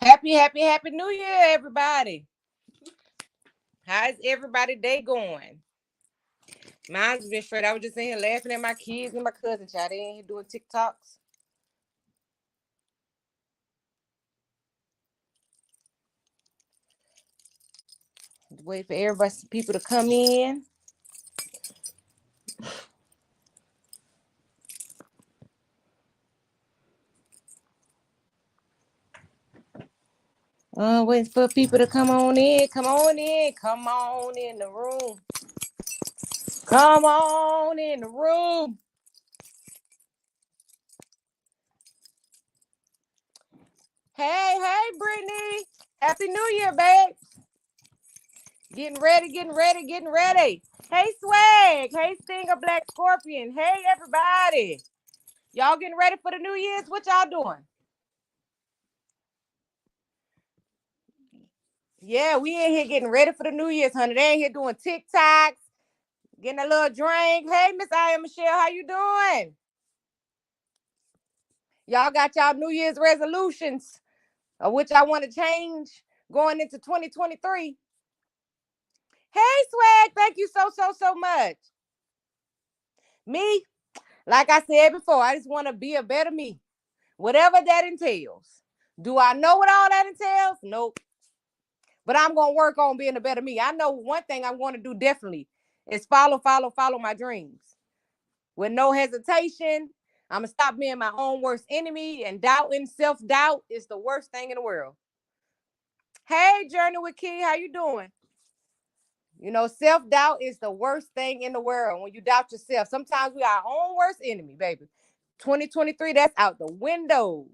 Happy New Year, everybody. How's everybody day going? Mine's been straight. I was just in here laughing at my kids and my cousin child. They in here doing TikToks. Wait for everybody, people to come in. Waiting for people to come on in. Come on in. Come on in the room. Come on in the room. Hey, Brittany. Happy New Year, babe. Getting ready. Hey, Swag. Hey, Stinger Black Scorpion. Hey, everybody. Y'all getting ready for the New Year's? What y'all doing? Yeah, we in here getting ready for the New Year's, honey. They in here doing TikToks, getting a little drink. Hey, Miss I am Michelle, how you doing? Y'all got y'all New Year's resolutions, of which I want to change going into 2023. Hey, Swag, thank you so much. Me, like I said before, I just want to be a better me, whatever that entails. Do I know what all that entails? Nope. But I'm going to work on being a better me. I know one thing I'm going to do definitely is follow my dreams with no hesitation. I'm going to stop being my own worst enemy, and doubting, self-doubt is the worst thing in the world. Hey, Journey with Key, how you doing? You know, self-doubt is the worst thing in the world when you doubt yourself. Sometimes we are our own worst enemy, baby. 2023, that's out the window.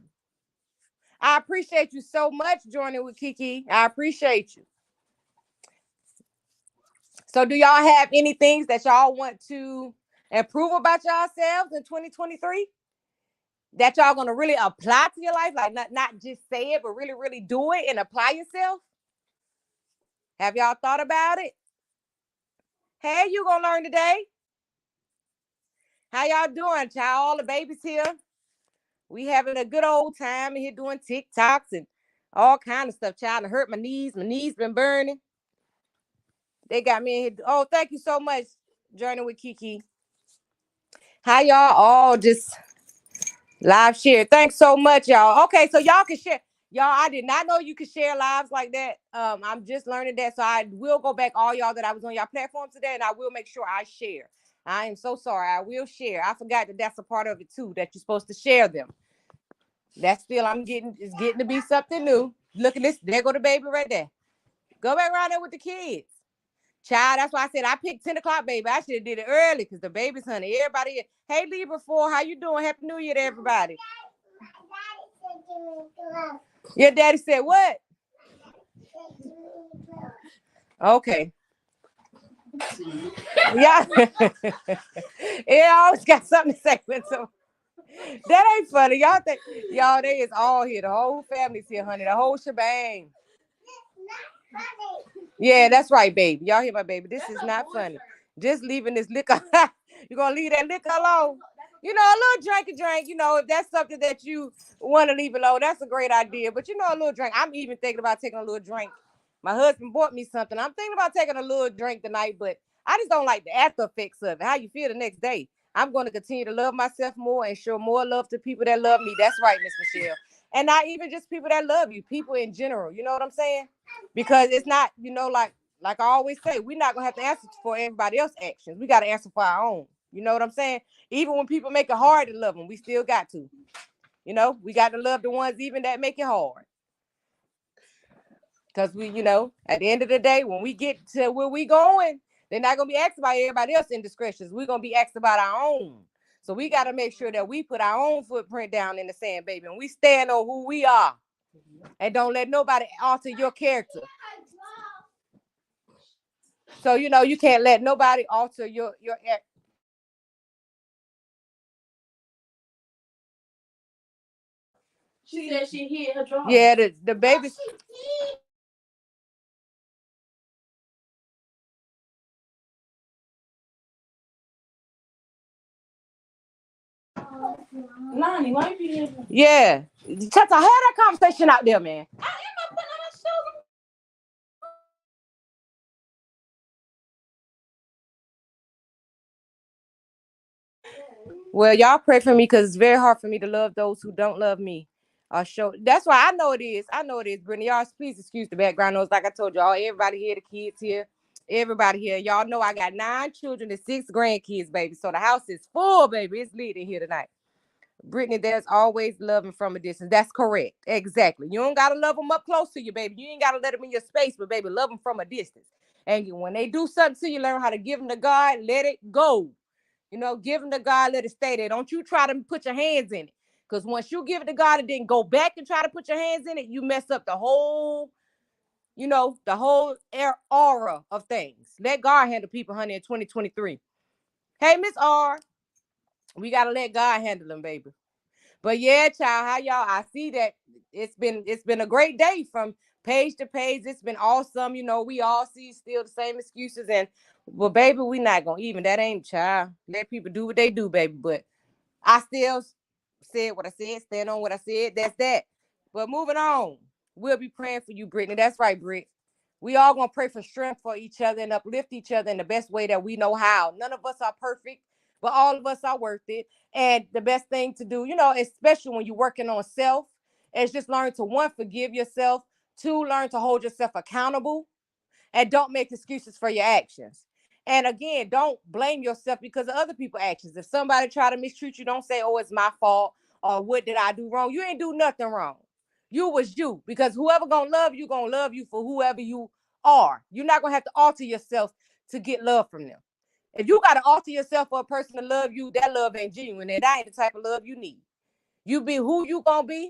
I appreciate you so much, joining with Kiki. I appreciate you. So do y'all have any things that y'all want to improve about yourselves in 2023? That y'all gonna really apply to your life? Like not just say it, but really do it and apply yourself? Have y'all thought about it? Hey, you gonna learn today? How y'all doing, child? All the babies here. We having a good old time in here doing TikToks and all kind of stuff, child. I hurt my knees. My knees been burning. They got me in here. Oh, thank you so much, Journey with Kiki. How y'all all just live share? Thanks so much, y'all. Okay, so y'all can share. Y'all, I did not know you could share lives like that. I'm just learning that. So I will go back, all y'all that I was on your platform today, and I will make sure I share. I am so sorry. I will share. I forgot that that's a part of it too, that you're supposed to share them. That's still it's getting to be something new. Look at this. There go the baby right there. Go back around there with the kids. Child, that's why I said I picked 10 o'clock, baby. I should have did it early because the baby's honey. Everybody, hey Libra 4, how you doing? Happy New Year to everybody. Your daddy said what? Okay. Yeah. It always got something to say with some. That ain't funny. Y'all think y'all they is all here. The whole family's here, honey. The whole shebang. Yeah, that's right, baby. Y'all hear my baby. This is not funny. Just leaving this liquor. You're gonna leave that liquor alone. You know, a little drink, you know, if that's something that you want to leave alone, that's a great idea. But you know, a little drink. I'm even thinking about taking a little drink. My husband bought me something. I'm thinking about taking a little drink tonight, but I just don't like the after effects of it. How you feel the next day. I'm going to continue to love myself more and show more love to people that love me. That's right, Miss Michelle. And not even just people that love you, people in general. You know what I'm saying? Because it's not, you know, like I always say, we're not gonna have to answer for everybody else's actions. We got to answer for our own. You know what I'm saying? Even when people make it hard to love them, we still got to. You know, we got to love the ones even that make it hard. Because we, you know, at the end of the day, when we get to where we going, they're not gonna be asked about everybody else's indiscretions. We're gonna be asked about our own. So we got to make sure that we put our own footprint down in the sand, baby, and we stand on who we are, and don't let nobody alter your character. So you know you can't let nobody alter your. She said she hid her drawers. Yeah, the babies. Lonnie, why you yeah. Tata, have that conversation out there, man. Well, y'all pray for me because it's very hard for me to love those who don't love me. Show that's why I know it is. I know it is, Brittany. Y'all, please excuse the background noise. Like I told y'all, everybody here, the kids here, everybody here. Y'all know I got 9 children and 6 grandkids, baby. So the house is full, baby. It's lit in here tonight. Brittany, there's always loving from a distance. That's correct. Exactly. You don't gotta love them up close to you, baby. You ain't gotta let them in your space, but baby, love them from a distance. And when they do something to you, learn how to give them to God. Let it go. You know, give them to God, let it stay there. Don't you try to put your hands in it. Because once you give it to God and then go back and try to put your hands in it, you mess up the whole, the whole aura of things. Let God handle people, honey, in 2023. Hey, Miss R, we got to let God handle them, baby. But yeah, child, how y'all? I see that it's been a great day from page to page. It's been awesome. We all see still the same excuses. And well, baby, we not gonna even. That ain't child. Let people do what they do, baby. But I still said what I said, stand on what I said. That's that. But moving on, we'll be praying for you, Brittany. That's right, Britt. We all gonna pray for strength for each other and uplift each other in the best way that we know how. None of us are perfect, but all of us are worth it. And the best thing to do, especially when you're working on self, is just learn to, 1, forgive yourself, 2, learn to hold yourself accountable, and don't make excuses for your actions. And again, don't blame yourself because of other people's actions. If somebody try to mistreat you, don't say, oh, it's my fault, or what did I do wrong? You ain't do nothing wrong. You was you, because whoever gonna love you for whoever you are. You're not gonna have to alter yourself to get love from them. If you gotta alter yourself for a person to love you, that love ain't genuine, and that ain't the type of love you need. You be who you gonna be.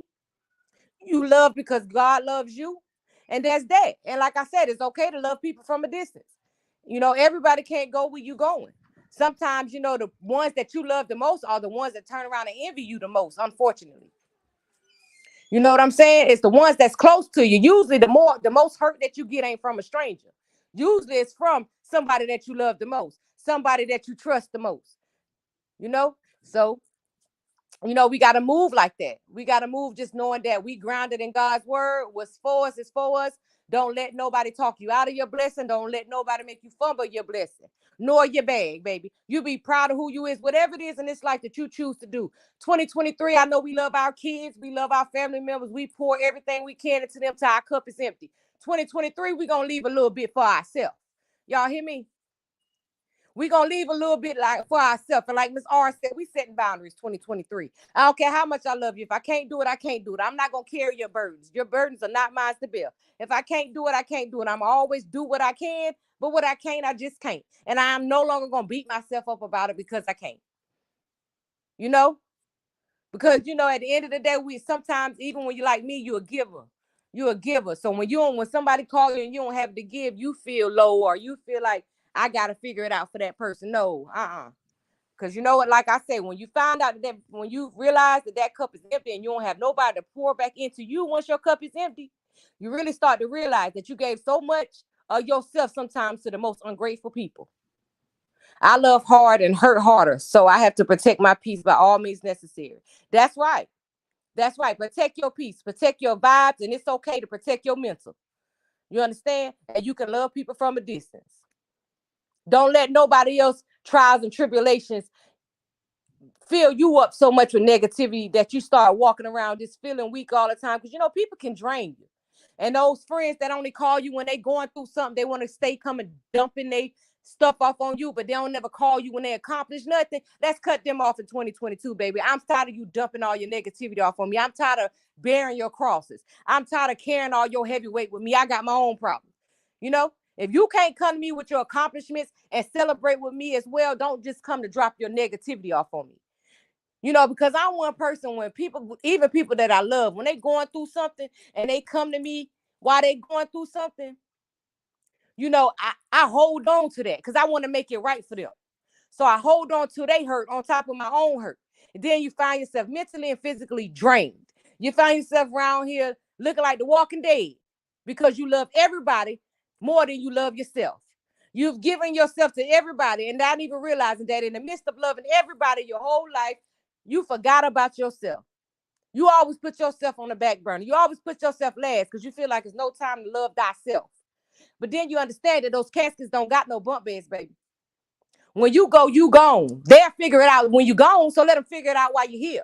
You love because God loves you, and that's that. And like I said, it's okay to love people from a distance. Everybody can't go where you going. Sometimes, the ones that you love the most are the ones that turn around and envy you the most, unfortunately. You know what I'm saying? It's the ones that's close to you. Usually the most hurt that you get ain't from a stranger. Usually it's from somebody that you love the most, somebody that you trust the most. So we got to move like that. We got to move just knowing that we grounded in God's word. What's for us is for us. Don't let nobody talk you out of your blessing. Don't let nobody make you fumble your blessing, nor your bag, baby. You be proud of who you is, whatever it is in this life that you choose to do. 2023, I know we love our kids. We love our family members. We pour everything we can into them till our cup is empty. 2023, we going to leave a little bit for ourselves. Y'all hear me? We're going to leave a little bit like for ourselves. And like Miss R said, we setting boundaries 2023. I don't care how much I love you. If I can't do it, I can't do it. I'm not going to carry your burdens. Your burdens are not mine to bear. If I can't do it, I can't do it. I'm always do what I can, but what I can't, I just can't. And I'm no longer going to beat myself up about it because I can't. You know? Because, at the end of the day, we sometimes, even when you're like me, you're a giver. You're a giver. So when somebody calls you and you don't have to give, you feel low, or you feel like, I got to figure it out for that person. No, Because you know what, like I said, when you find out that when you realize that cup is empty and you don't have nobody to pour back into you once your cup is empty, you really start to realize that you gave so much of yourself sometimes to the most ungrateful people. I love hard and hurt harder, so I have to protect my peace by all means necessary. That's right. That's right. Protect your peace, protect your vibes, and it's okay to protect your mental. You understand? And you can love people from a distance. Don't let nobody else trials and tribulations fill you up so much with negativity that you start walking around just feeling weak all the time. Because people can drain you. And those friends that only call you when they going through something, they want to stay coming dumping their stuff off on you, but they don't never call you when they accomplish nothing. Let's cut them off in 2022, baby. I'm tired of you dumping all your negativity off on me. I'm tired of bearing your crosses. I'm tired of carrying all your heavy weight with me. I got my own problems. If you can't come to me with your accomplishments and celebrate with me as well, don't just come to drop your negativity off on me. Because I'm one person when people, even people that I love, when they going through something and they come to me while they going through something, I hold on to that because I want to make it right for them. So I hold on to they hurt on top of my own hurt. And then you find yourself mentally and physically drained. You find yourself around here looking like the Walking Dead because you love everybody more than you love yourself. You've given yourself to everybody and not even realizing that in the midst of loving everybody your whole life, You forgot about yourself. You always put yourself on the back burner. You always put yourself last because you feel like it's no time to love thyself. But then you understand that those caskets don't got no bump beds, baby. When you go, you gone. They'll figure it out when you gone, so let them figure it out while you're here.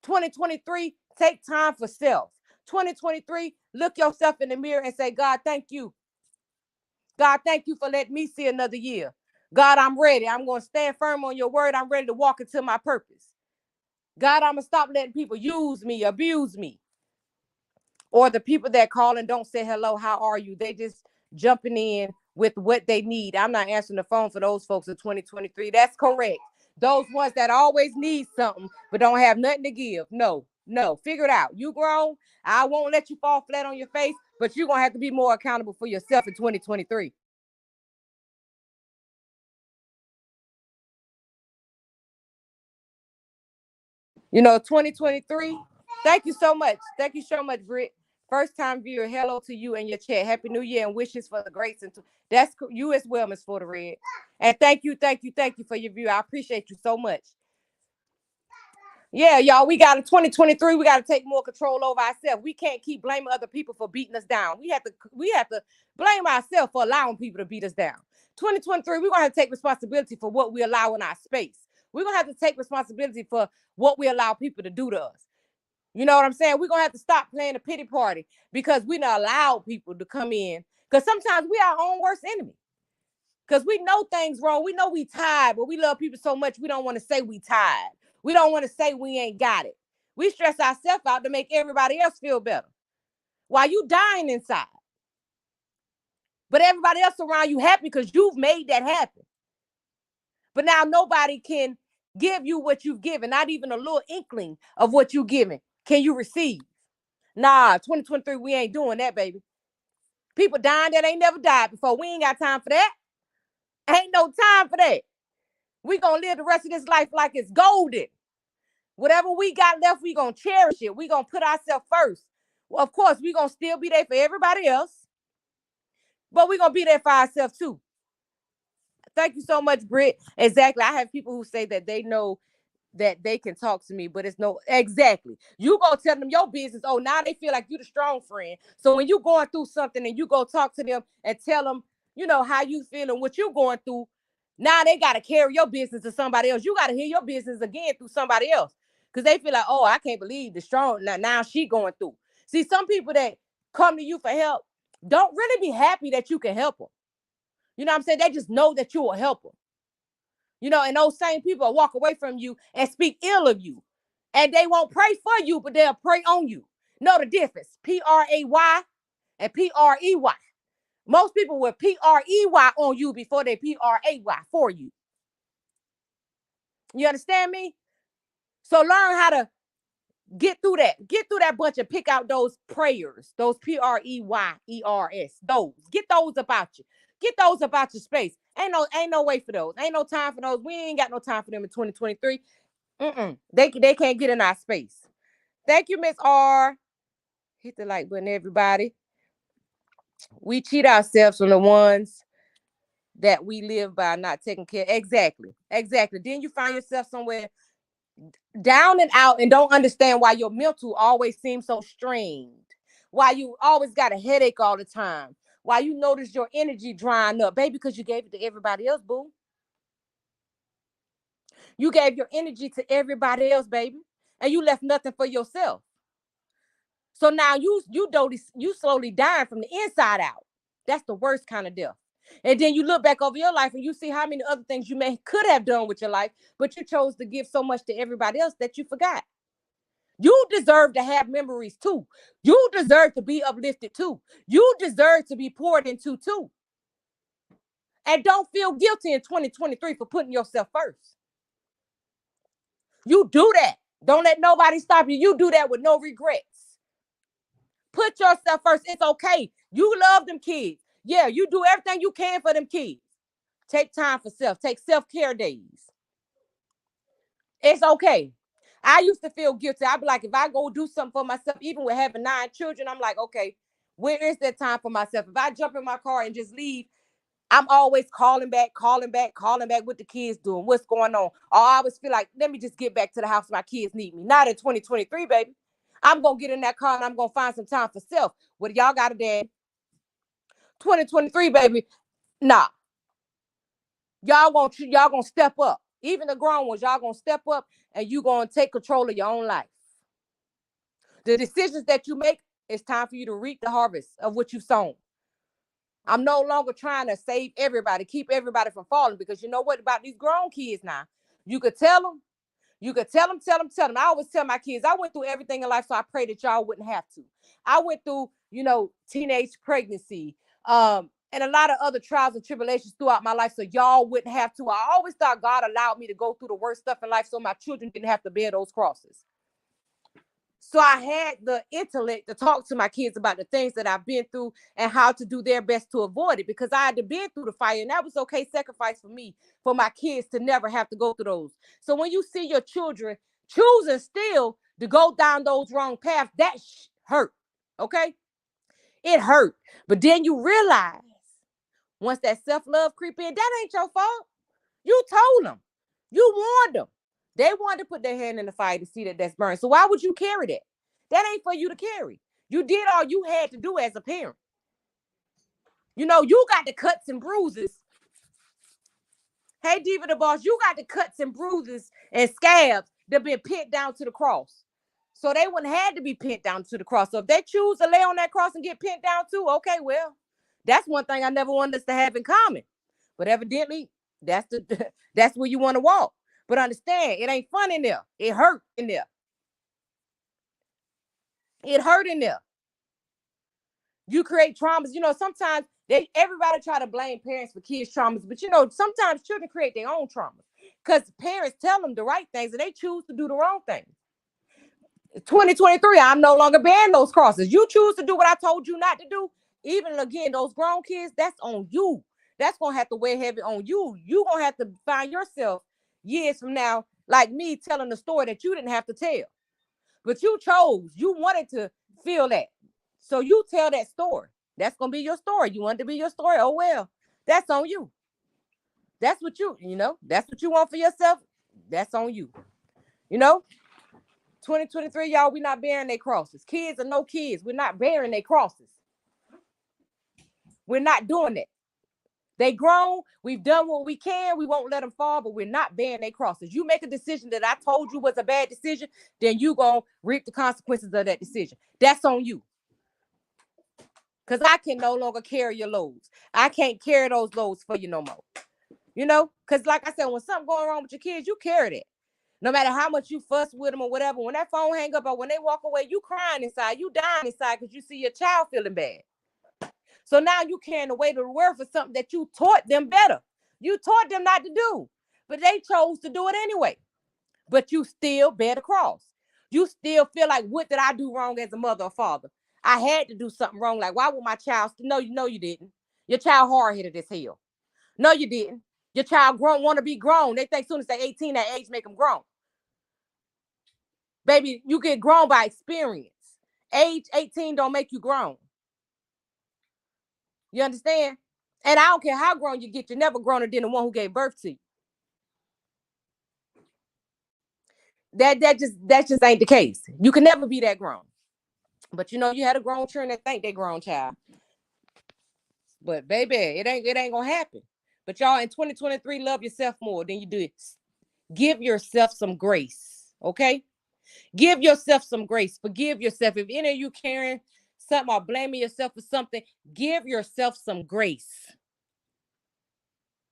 2023, take time for self. 2023, look yourself in the mirror and say, God, thank you. God, thank you for letting me see another year. God, I'm ready. I'm going to stand firm on your word. I'm ready to walk into my purpose. God, I'm going to stop letting people use me, abuse me. Or the people that call and don't say hello, how are you? They just jumping in with what they need. I'm not answering the phone for those folks in 2023. That's correct. Those ones that always need something but don't have nothing to give. No, figure it out. You grown. I won't let you fall flat on your face, but you're going to have to be more accountable for yourself in 2023. You know, 2023. Thank you so much. Thank you so much, Britt. First time viewer, hello to you and your chat. Happy New Year and wishes for the greats. And that's you as well, Miss For the Red. And thank you for your view. I appreciate you so much. Yeah, y'all, we got in 2023. We got to take more control over ourselves. We can't keep blaming other people for beating us down. We have to blame ourselves for allowing people to beat us down. 2023, we're gonna have to take responsibility for what we allow in our space. We're gonna have to take responsibility for what we allow people to do to us. You know what I'm saying? We're gonna have to stop playing a pity party because we don't allow people to come in. Because sometimes we are our own worst enemy. Because we know things wrong. We know we tired, but we love people so much we don't want to say we tired. We don't want to say we ain't got it. We stress ourselves out to make everybody else feel better while you dying inside. But everybody else around you happy because you've made that happen. But now nobody can give you what you've given, not even a little inkling of what you're giving. Can you receive? Nah, 2023, we ain't doing that, baby. People dying that ain't never died before. We ain't got time for that. Ain't no time for that. We gonna live the rest of this life like it's golden. Whatever we got left, we gonna cherish it. We gonna put ourselves first. Well, of course, we gonna still be there for everybody else, but we gonna be there for ourselves too. Thank you so much, Britt. Exactly. I have people who say that they know that they can talk to me, but it's no exactly. You go tell them your business. Oh, now they feel like you the strong friend. So when you going through something and you go talk to them and tell them, you know, how you feel and what you going through, now they got to carry your business to somebody else. You got to hear your business again through somebody else because they feel like, oh, I can't believe the strong. Now she going through. See, some people that come to you for help don't really be happy that you can help them. You know what I'm saying? They just know that you will help them. You know, and those same people walk away from you and speak ill of you. And they won't pray for you, but they'll pray on you. Know the difference. P-R-A-Y and P-R-E-Y. Most people will P-R-E-Y on you before they P-R-A-Y for you. You understand me? So learn how to get through that. Get through that bunch and pick out those prayers, those P-R-E-Y-E-R-S. Those. Get those about you. Get those about your space. Ain't no way for those. Ain't no time for those. We ain't got no time for them in 2023. They can't get in our space. Thank you, Miss R. Hit the like button, everybody. We cheat ourselves on the ones that we live by not taking care. Exactly. Then you find yourself somewhere down and out and don't understand why your mental always seems so strained. Why you always got a headache all the time. Why you notice your energy drying up, baby, because you gave it to everybody else, boo. You gave your energy to everybody else, baby, and you left nothing for yourself. So now you slowly dying from the inside out. That's the worst kind of death. And then you look back over your life and you see how many other things you could have done with your life, but you chose to give so much to everybody else that you forgot. You deserve to have memories too. You deserve to be uplifted too. You deserve to be poured into too. And don't feel guilty in 2023 for putting yourself first. You do that. Don't let nobody stop you. You do that with no regrets. Put yourself first. It's okay. You love them kids. Yeah, you do everything you can for them kids. Take time for self. Take self-care days. It's okay. I used to feel guilty. I'd be like, if I go do something for myself, even with having 9 children, I'm like, okay, where is that time for myself? If I jump in my car and just leave I'm always calling back what the kids doing, what's going on. Or I always feel like, let me just get back to the house. My kids need me. Not in 2023, baby. I'm going to get in that car and I'm going to find some time for self. What y'all got a dad? 2023, baby. Nah. Y'all gonna step up. Even the grown ones, y'all gonna step up and you gonna take control of your own life. The decisions that you make, it's time for you to reap the harvest of what you've sown. I'm no longer trying to save everybody, keep everybody from falling, because you know what about these grown kids now? You could tell them. I always tell my kids, I went through everything in life, so I pray that y'all wouldn't have to. I went through, teenage pregnancy, and a lot of other trials and tribulations throughout my life, so y'all wouldn't have to. I always thought God allowed me to go through the worst stuff in life so my children didn't have to bear those crosses. So I had the intellect to talk to my kids about the things that I've been through and how to do their best to avoid it, because I had been through the fire, and that was okay sacrifice for me, for my kids to never have to go through those. So when you see your children choosing still to go down those wrong paths, that hurt, okay? It hurt. But then you realize, once that self-love creep in, that ain't your fault. You told them. You warned them. They wanted to put their hand in the fire to see that that's burned. So why would you carry that? That ain't for you to carry. You did all you had to do as a parent. You got the cuts and bruises. Hey, Diva the Boss, you got the cuts and bruises and scabs that been pinned down to the cross. So they wouldn't have to be pinned down to the cross. So if they choose to lay on that cross and get pinned down too, okay, well, that's one thing I never wanted us to have in common. But evidently, that's where you want to walk. But understand, it ain't fun in there. It hurt in there. It hurt in there. You create traumas. Sometimes everybody try to blame parents for kids' traumas, but sometimes children create their own traumas because parents tell them the right things and they choose to do the wrong things. 2023, I'm no longer bearing those crosses. You choose to do what I told you not to do. Even again, those grown kids, that's on you. That's gonna have to weigh heavy on you. You're gonna have to find yourself years from now, like me, telling the story that you didn't have to tell. But you wanted to feel that. So you tell that story. That's gonna be your story. You want it to be your story. Oh well, that's on you. That's what that's what you want for yourself. That's on you. 2023, y'all, we not bearing their crosses. Kids or no kids, we're not bearing their crosses. We're not doing it. They grown. We've done what we can. We won't let them fall, but we're not bearing their crosses. You make a decision that I told you was a bad decision, then you gonna reap the consequences of that decision. That's on you. Because I can no longer carry your loads. I can't carry those loads for you no more. Because like I said, when something going wrong with your kids, you carry that. No matter how much you fuss with them or whatever, when that phone hang up or when they walk away, you crying inside, you dying inside because you see your child feeling bad. So now you carrying the weight of the world for something that you taught them better. You taught them not to do, but they chose to do it anyway. But you still bear the cross. You still feel like, what did I do wrong as a mother or father? I had to do something wrong. Like, why would my child? No, you didn't. Your child hard-headed as hell. No, you didn't. Your child want to be grown. They think as soon as they're 18, that age make them grown. Baby, you get grown by experience. Age 18 don't make you grown. You understand? And I don't care how grown you get, you're never growner than the one who gave birth to you. That just ain't the case. You can never be that grown. But you had a grown children that think they grown child. But baby, it ain't gonna happen. But y'all, in 2023, love yourself more than you do. Give yourself some grace, okay? Give yourself some grace. Forgive yourself. If any of you carrying something or blaming yourself for something, give yourself some grace.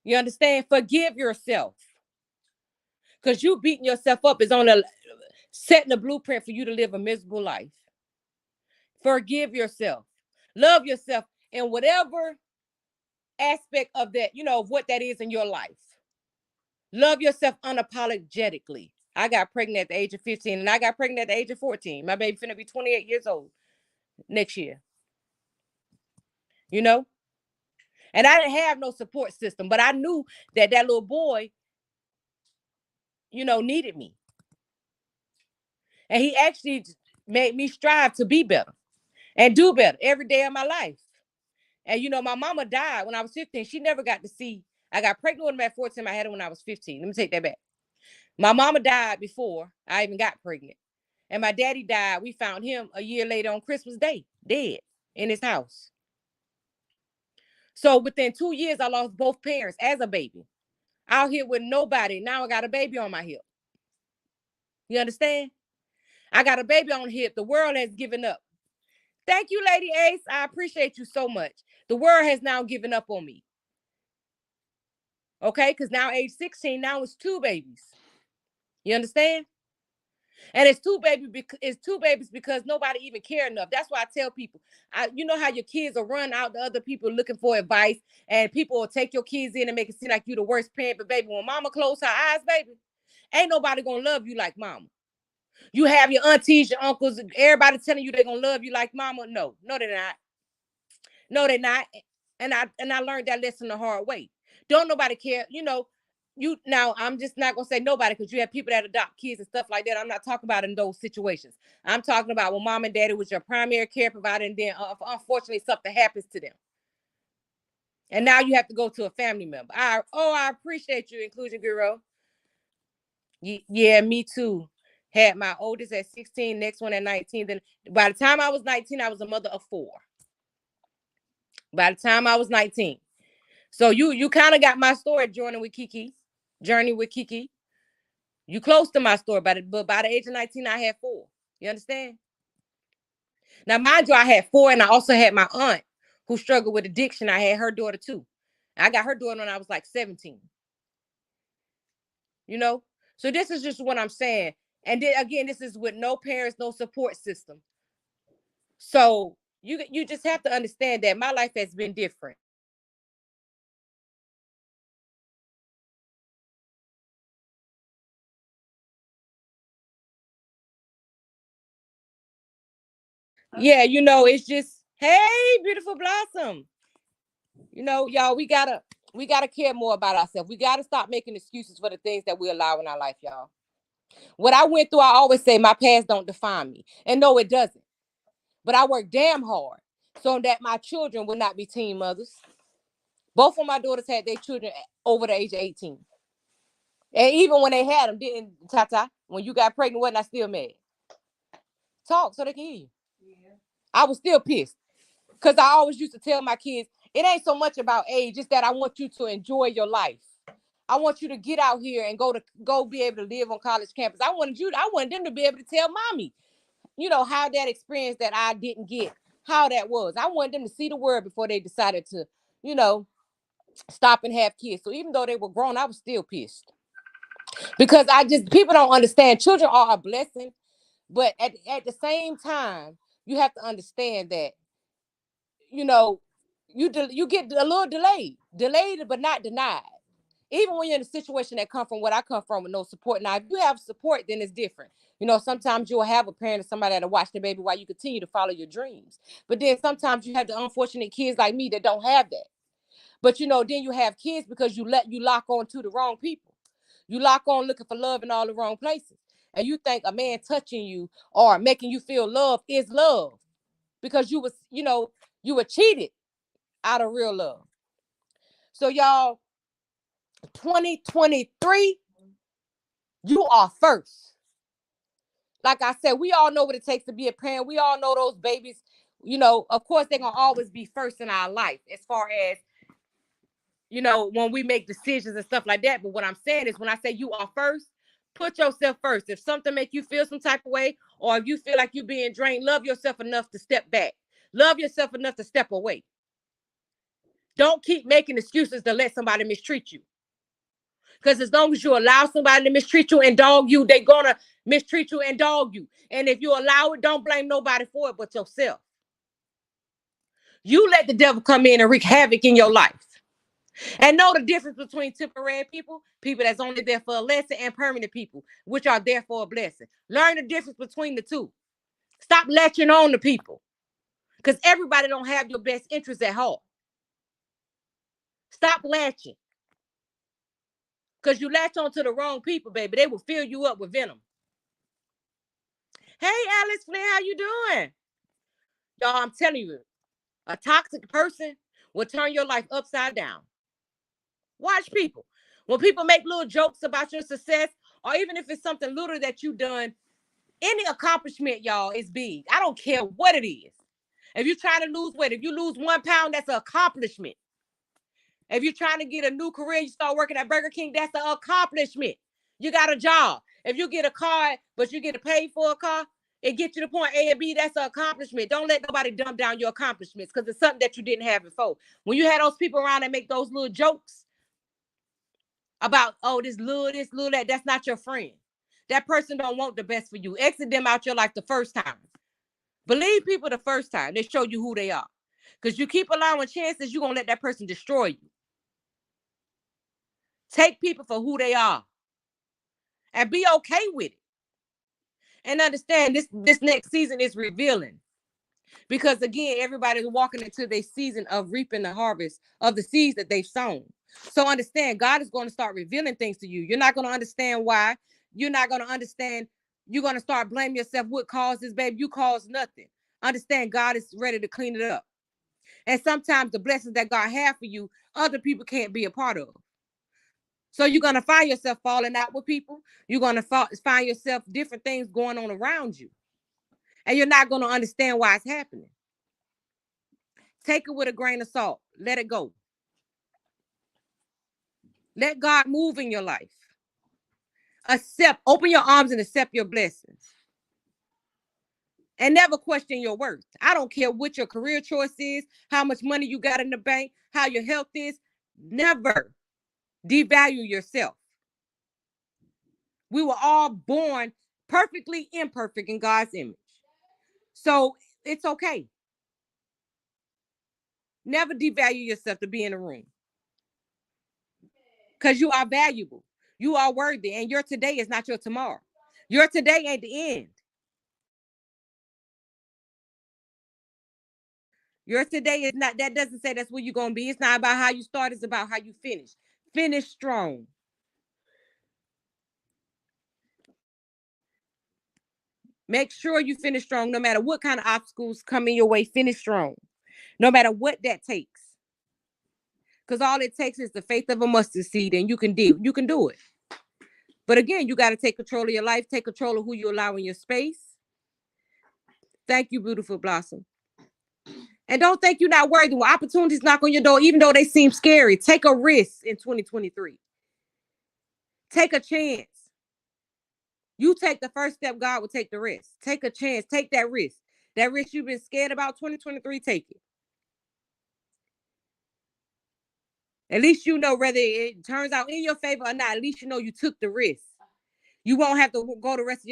You understand? Forgive yourself. Because you beating yourself up is on setting a blueprint for you to live a miserable life. Forgive yourself. Love yourself in whatever aspect of that, of what that is in your life. Love yourself unapologetically. I got pregnant at the age of 15 and I got pregnant at the age of 14. My baby finna be 28 years old next year. And I didn't have no support system, but I knew that little boy, needed me. And he actually made me strive to be better and do better every day of my life. And my mama died when I was 15. She never got to see. I got pregnant with him at 14. I had him when I was 15. Let me take that back. My mama died before I even got pregnant. And my daddy died. We found him a year later on Christmas Day, dead in his house. So within 2 years, I lost both parents as a baby. Out here with nobody. Now I got a baby on my hip. You understand? I got a baby on the hip. The world has given up. Thank you, Lady Ace. I appreciate you so much. The world has now given up on me. Okay? Because now age 16, now it's 2 babies. You understand? And it's two babies because nobody even care enough. That's why I tell people, you know how your kids will run out to other people looking for advice, and people will take your kids in and make it seem like you the worst parent. But baby, when mama close her eyes, baby, ain't nobody gonna love you like mama. You have your aunties, your uncles, everybody telling you they're gonna love you like mama. No, they're not. No, they're not. And I learned that lesson the hard way. Don't nobody care. Now I'm just not gonna say nobody, because you have people that adopt kids and stuff like that. I'm not talking about in those situations. I'm talking about when mom and daddy was your primary care provider, and then unfortunately something happens to them, and now you have to go to a family member. I appreciate you, Inclusion Guru. Yeah, me too. Had my oldest at 16, next one at 19. Then by the time I was 19, I was a mother of 4. By the time I was 19. So you kind of got my story, Journey with Kiki. You close to my story, but by the age of 19, I had 4. You understand? Now, mind you, I had 4, and I also had my aunt who struggled with addiction. I had her daughter too. I got her daughter when I was like 17. So this is just what I'm saying. And then again, this is with no parents, no support system. So you just have to understand that my life has been different. Yeah, it's just, hey, beautiful blossom. Y'all, we gotta care more about ourselves. We gotta stop making excuses for the things that we allow in our life, y'all. What I went through, I always say my past don't define me. And no, it doesn't. But I work damn hard so that my children will not be teen mothers. Both of my daughters had their children over the age of 18. And even when they had them, didn't, Tata, when you got pregnant, wasn't I still mad? Talk so they can hear you. Yeah. I was still pissed. Because I always used to tell my kids, it ain't so much about age, it's that I want you to enjoy your life. I want you to get out here and go be able to live on college campus. I wanted them to be able to tell mommy, how that experience that I didn't get, how that was. I wanted them to see the world before they decided to, stop and have kids. So even though they were grown, I was still pissed. Because people don't understand. Children are a blessing, but at the same time, you have to understand that, you get a little delayed, but not denied. Even when you're in a situation that come from what I come from with no support. Now, if you have support, then it's different. Sometimes you'll have a parent or somebody that'll watch the baby while you continue to follow your dreams. But then sometimes you have the unfortunate kids like me that don't have that. But then you have kids because you lock on to the wrong people. You lock on looking for love in all the wrong places. And you think a man touching you or making you feel love is love. Because you were cheated out of real love. So y'all, 2023, you are first. Like I said, we all know what it takes to be a parent. We all know those babies, of course, they're going to always be first in our life as far as, when we make decisions and stuff like that. But what I'm saying is when I say you are first, put yourself first. If something make you feel some type of way, or if you feel like you're being drained, love yourself enough to step back. Love yourself enough to step away. Don't keep making excuses to let somebody mistreat you. Because as long as you allow somebody to mistreat you and dog you, they're going to mistreat you and dog you. And if you allow it, don't blame nobody for it but yourself. You let the devil come in and wreak havoc in your life. And know the difference between temporary people that's only there for a lesson, and permanent people, which are there for a blessing. Learn the difference between the two. Stop latching on to people. Because everybody don't have your best interests at heart. Stop latching. Because you latch on to the wrong people, baby. They will fill you up with venom. Hey, Alice Flynn, how you doing? Y'all, I'm telling you, a toxic person will turn your life upside down. Watch people. When people make little jokes about your success, or even if it's something little that you've done, any accomplishment, y'all, is big. I don't care what it is. If you're trying to lose weight, if you lose 1 pound, that's an accomplishment. If you're trying to get a new career, you start working at Burger King, that's an accomplishment. You got a job. If you get a car, but you get to pay for a car, it gets you to point A and B, that's an accomplishment. Don't let nobody dumb down your accomplishments because it's something that you didn't have before. When you had those people around that make those little jokes about, oh, this little, that's not your friend. That person don't want the best for you. Exit them out your life the first time. Believe people the first time. They show you who they are. Because you keep allowing chances, you're going to let that person destroy you. Take people for who they are. And be okay with it. And understand this next season is revealing. Because again, everybody's walking into their season of reaping the harvest of the seeds that they've sown. So understand, God is going to start revealing things to you. You're not going to understand why. You're not going to understand. You're going to start blaming yourself. What caused this, baby? You caused nothing. Understand, God is ready to clean it up. And sometimes the blessings that God has for you, other people can't be a part of. So you're going to find yourself falling out with people. You're going to find yourself different things going on around you. And you're not going to understand why it's happening. Take it with a grain of salt. Let it go. Let God move in your life. Open your arms and accept your blessings. And never question your worth. I don't care what your career choice is, how much money you got in the bank, how your health is. Never devalue yourself. We were all born perfectly imperfect in God's image. So it's okay. Never devalue yourself to be in a room. Because you are valuable. You are worthy. And your today is not your tomorrow. Your today ain't the end. Your today is not, that doesn't say that's where you're going to be. It's not about how you start. It's about how you finish. Finish strong. Make sure you finish strong no matter what kind of obstacles come in your way. Finish strong. No matter what that takes. Because all it takes is the faith of a mustard seed and you can do it. But again, you got to take control of your life. Take control of who you allow in your space. Thank you, beautiful Blossom. And don't think you're not worthy. When opportunities knock on your door, even though they seem scary, take a risk in 2023. Take a chance. You take the first step, God will take the rest. Take a chance. Take that risk. That risk you've been scared about, 2023, take it. At least you know whether it turns out in your favor or not. At least you know you took the risk. You won't have to go the rest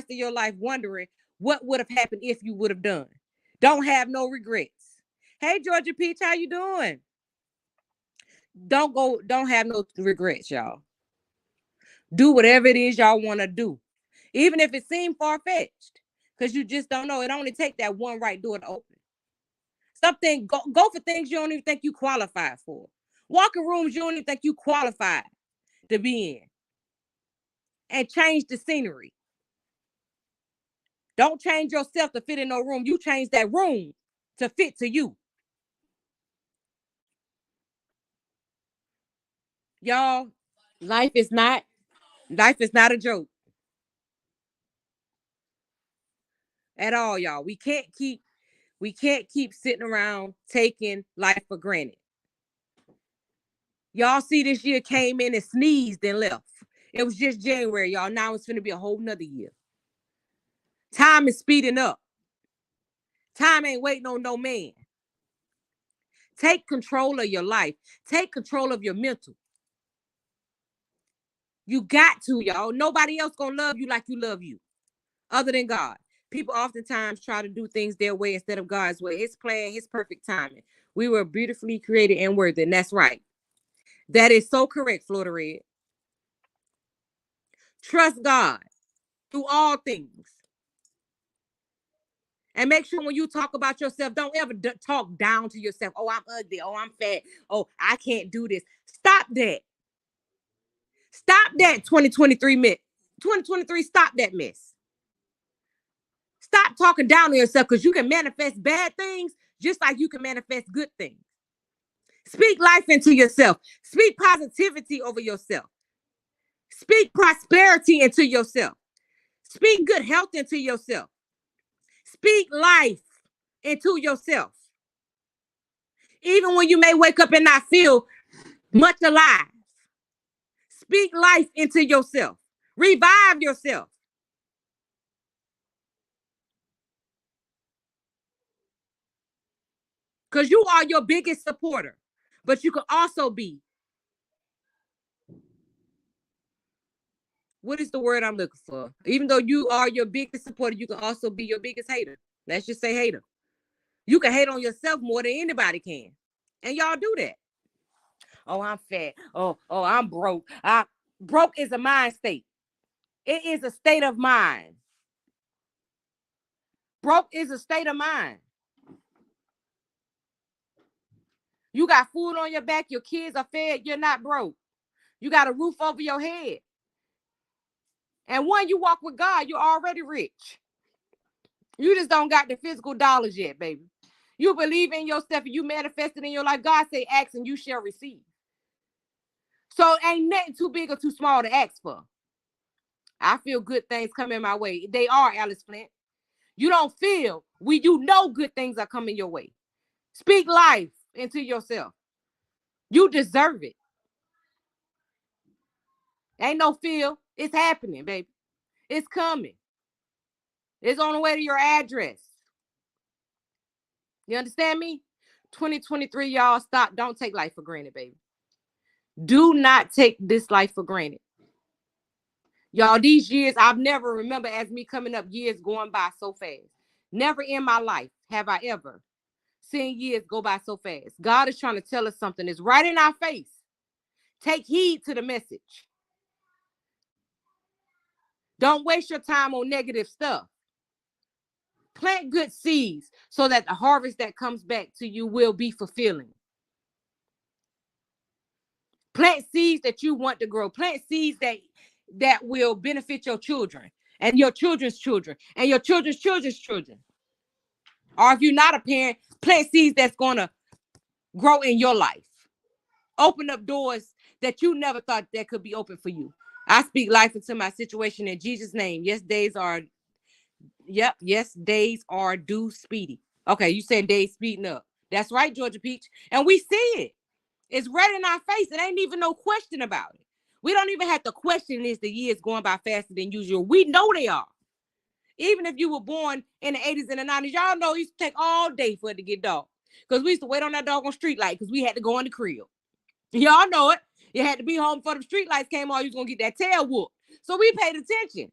of your life wondering what would have happened if you would have done. Don't have no regrets. Hey, Georgia Peach, how you doing? Don't have no regrets, y'all. Do whatever it is y'all want to do. Even if it seems far-fetched. Because you just don't know. It only takes that one right door to open. Something, go for things you don't even think you qualified for. Walk in rooms you don't even think you qualified to be in. And change the scenery. Don't change yourself to fit in no room. You change that room to fit to you. Y'all, life is not a joke. At all, y'all. We can't keep sitting around taking life for granted. Y'all see this year came in and sneezed and left. It was just January, y'all. Now it's going to be a whole nother year. Time is speeding up. Time ain't waiting on no man. Take control of your life. Take control of your mental. You got to, y'all. Nobody else going to love you like you love you, other than God. People oftentimes try to do things their way instead of God's way. His plan, his perfect timing. We were beautifully created and worthy, and that's right. That is so correct, Florida Red. Trust God through all things. And make sure when you talk about yourself, don't ever talk down to yourself. Oh, I'm ugly. Oh, I'm fat. Oh, I can't do this. Stop that. Stop that 2023 mess. 2023, stop that mess. Stop talking down to yourself because you can manifest bad things just like you can manifest good things. Speak life into yourself. Speak positivity over yourself. Speak prosperity into yourself. Speak good health into yourself. Speak life into yourself. Even when you may wake up and not feel much alive, speak life into yourself. Revive yourself. Because you are your biggest supporter. But you can also be, what is the word I'm looking for? Even though you are your biggest supporter, you can also be your biggest hater. Let's just say hater. You can hate on yourself more than anybody can. And y'all do that. Oh, I'm fat. Oh, I'm broke. Broke is a mind state. It is a state of mind. Broke is a state of mind. You got food on your back, your kids are fed, you're not broke. You got a roof over your head. And when you walk with God, you're already rich. You just don't got the physical dollars yet, baby. You believe in yourself and you manifest it in your life. God say, ask and you shall receive. So ain't nothing too big or too small to ask for. I feel good things coming my way. They are, Alice Flint. You don't feel, you know good things are coming your way. Speak life into yourself. You deserve it. Ain't no feel. It's happening, baby. It's coming. It's on the way to your address. You understand me? 2023, y'all, stop. Don't take life for granted, baby. Do not take this life for granted. Y'all, these years, I've never remember as me coming up, years going by so fast. Never in my life have I ever seen years go by so fast. God is trying to tell us something. It's right in our face. Take heed to the message. Don't waste your time on negative stuff. Plant good seeds so that the harvest that comes back to you will be fulfilling. Plant seeds that you want to grow. Plant seeds that will benefit your children and your children's children and your children's children's children. Or if you're not a parent, plant seeds that's going to grow in your life. Open up doors that you never thought that could be open for you. I speak life into my situation in Jesus' name. Yes, days are due speedy. Okay, you said days speeding up. That's right, Georgia Peach. And we see it. It's right in our face. It ain't even no question about it. We don't even have to question this. The years going by faster than usual. We know they are. Even if you were born in the 80s and the 90s, y'all know it used to take all day for it to get dark. Because we used to wait on that dog on street light because we had to go in the crib. Y'all know it. You had to be home before the street lights came on. You was going to get that tail whooped. So we paid attention.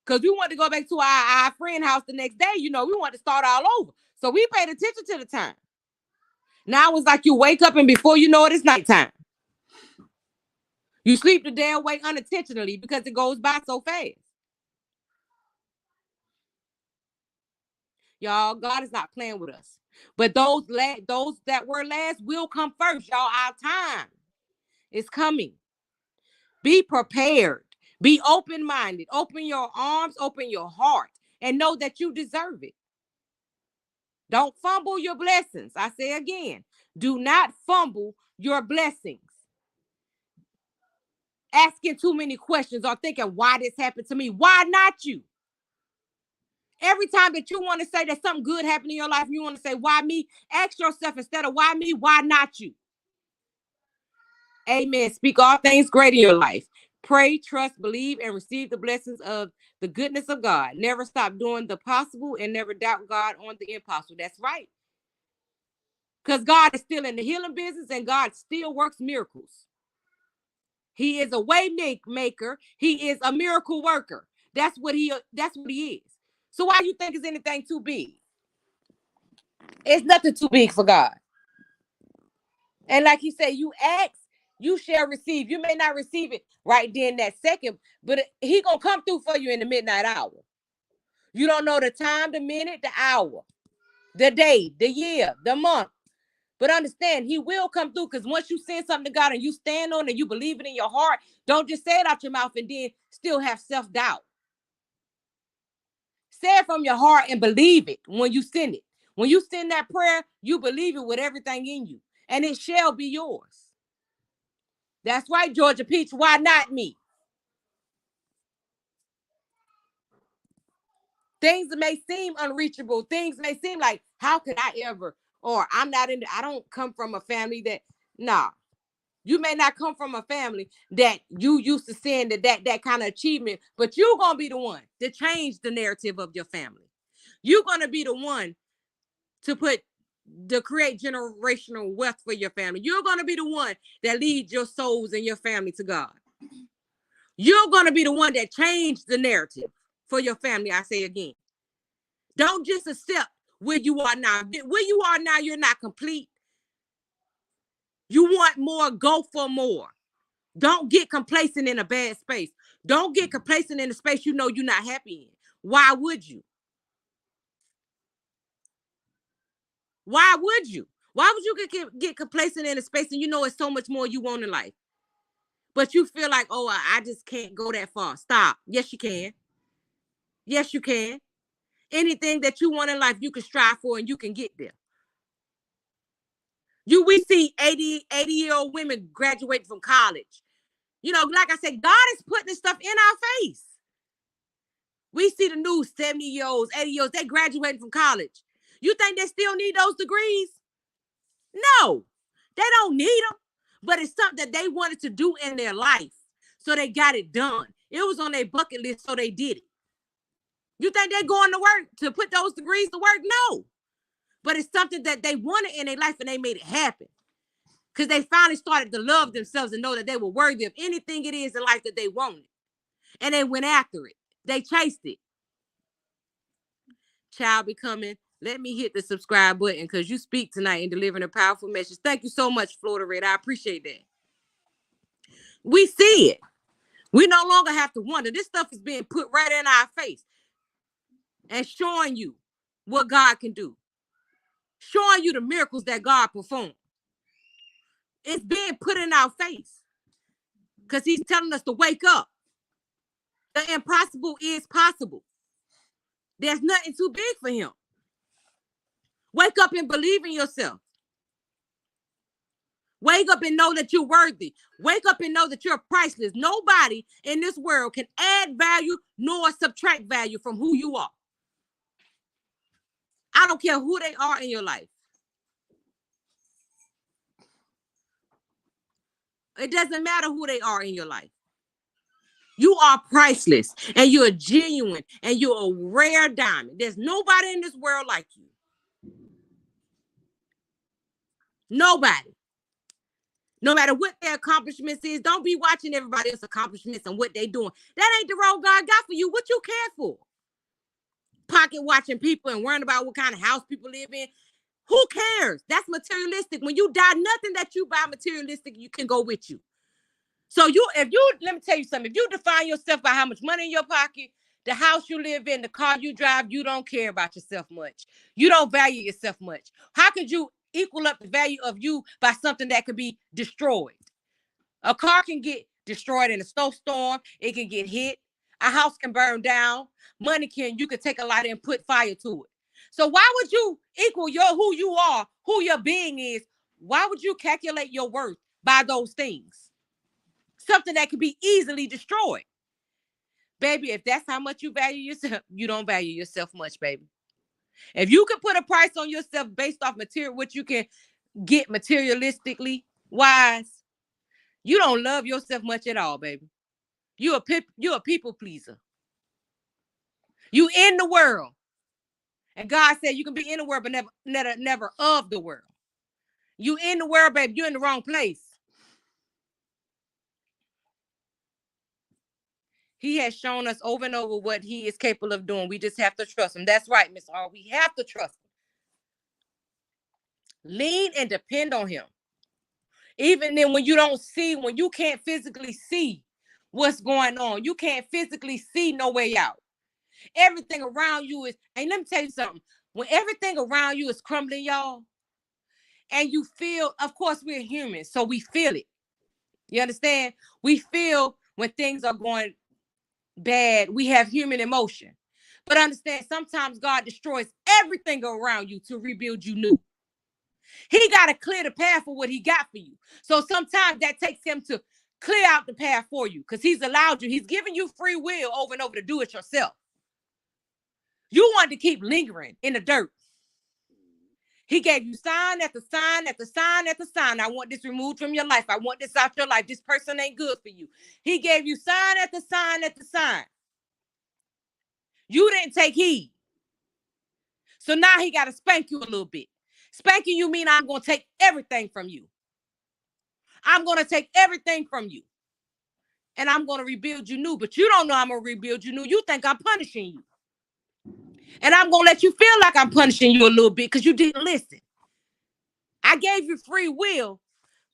Because we wanted to go back to our friend house the next day. You know, we wanted to start all over. So we paid attention to the time. Now it's like you wake up and before you know it, it's nighttime. You sleep the damn way unintentionally because it goes by so fast. Y'all, God is not playing with us. But those that were last will come first. Y'all, our time is coming. Be prepared. Be open-minded. Open your arms, open your heart, and know that you deserve it. Don't fumble your blessings. I say again, do not fumble your blessings. Asking too many questions or thinking, why this happened to me? Why not you? Every time that you want to say that something good happened in your life, you want to say, why me? Ask yourself instead of why me, why not you? Amen. Speak all things great in your life. Pray, trust, believe, and receive the blessings of the goodness of God. Never stop doing the possible and never doubt God on the impossible. That's right. Because God is still in the healing business and God still works miracles. He is a way maker. He is a miracle worker. That's what he is. So why you think is anything too big? It's nothing too big for God. And like he said, you ask, you shall receive. You may not receive it right then that second, but he gonna come through for you in the midnight hour. You don't know the time, the minute, the hour, the day, the year, the month. But understand, he will come through because once you send something to God and you stand on it and you believe it in your heart, don't just say it out your mouth and then still have self-doubt. Say it from your heart and believe it when you send it. When you send that prayer, you believe it with everything in you. and it shall be yours. That's right, Georgia Peach. Why not me? Things that may seem unreachable, things may seem like, how could I ever? Or I don't come from a family that, nah. You may not come from a family that you used to seeing that kind of achievement, but you're going to be the one to change the narrative of your family. You're going to be the one to create generational wealth for your family. You're going to be the one that leads your souls and your family to God. You're going to be the one that changed the narrative for your family, I say again. Don't just accept where you are now. Where you are now, you're not complete. You want more, go for more. Don't get complacent in a bad space. Don't get complacent in a space you know you're not happy in. Why would you? Why would you? Why would you get complacent in a space and you know it's so much more you want in life? But you feel like, oh, I just can't go that far. Stop. Yes, you can. Yes, you can. Anything that you want in life, you can strive for and you can get there. We see 80-year-old women graduate from college. You know, like I said, God is putting this stuff in our face. We see the new 70-year-olds, 80-year-olds, they graduating from college. You think they still need those degrees? No, they don't need them. But it's something that they wanted to do in their life. So they got it done. It was on their bucket list, so they did it. You think they're going to work to put those degrees to work? No. But it's something that they wanted in their life and they made it happen. Because they finally started to love themselves and know that they were worthy of anything it is in life that they wanted. And they went after it. They chased it. Child Becoming, let me hit the subscribe button because you speak tonight and delivering a powerful message. Thank you so much, Florida Red. I appreciate that. We see it. We no longer have to wonder. This stuff is being put right in our face and showing you what God can do. Showing you the miracles that God performed. It's being put in our face because he's telling us to wake up. The impossible is possible. There's nothing too big for him. Wake up and believe in yourself. Wake up and know that you're worthy. Wake up and know that you're priceless. Nobody in this world can add value nor subtract value from who you are. I don't care who they are in your life. It doesn't matter who they are in your life. You are priceless and you're genuine and you're a rare diamond. There's nobody in this world like you. Nobody. No matter what their accomplishments is, don't be watching everybody else's accomplishments and what they're doing. That ain't the road God got for you. What you care for? Pocket watching people and worrying about what kind of house people live in. Who cares? That's materialistic. When you die, nothing that you buy materialistic, you can go with you. So let me tell you something. If you define yourself by how much money in your pocket, the house you live in, the car you drive, you don't care about yourself much. You don't value yourself much. How could you equal up the value of you by something that could be destroyed? A car can get destroyed in a snowstorm. It can get hit. A house can burn down. You can take a lighter and put fire to it. So why would you equal who you are, who your being is? Why would you calculate your worth by those things? Something that can be easily destroyed. Baby, if that's how much you value yourself, you don't value yourself much, baby. If you can put a price on yourself based off material, what you can get materialistically wise, you don't love yourself much at all, baby. You're a people pleaser. You in the world. And God said you can be in the world, but never of the world. You in the world, baby. You're in the wrong place. He has shown us over and over what he is capable of doing. We just have to trust him. That's right, Miss R. We have to trust him. Lean and depend on him. Even then when you can't physically see what's going on, you can't physically see no way out. Everything around you is, and let me tell you something. When everything around you is crumbling, y'all, and you feel, of course, we're humans, so we feel it. You understand? We feel when things are going bad. We have human emotion. But understand, sometimes God destroys everything around you to rebuild you new. He got to clear the path for what he got for you. So sometimes that takes him to clear out the path for you because he's allowed you. He's giving you free will over and over to do it yourself. You want to keep lingering in the dirt. He gave you sign after sign after sign after sign. I want this removed from your life. I want this out your life. This person ain't good for you. He gave you sign after sign after sign. You didn't take heed. So now he got to spank you a little bit. Spanking you mean I'm going to take everything from you. I'm going to take everything from you. And I'm going to rebuild you new. But you don't know I'm going to rebuild you new. You think I'm punishing you. And I'm going to let you feel like I'm punishing you a little bit because you didn't listen. I gave you free will,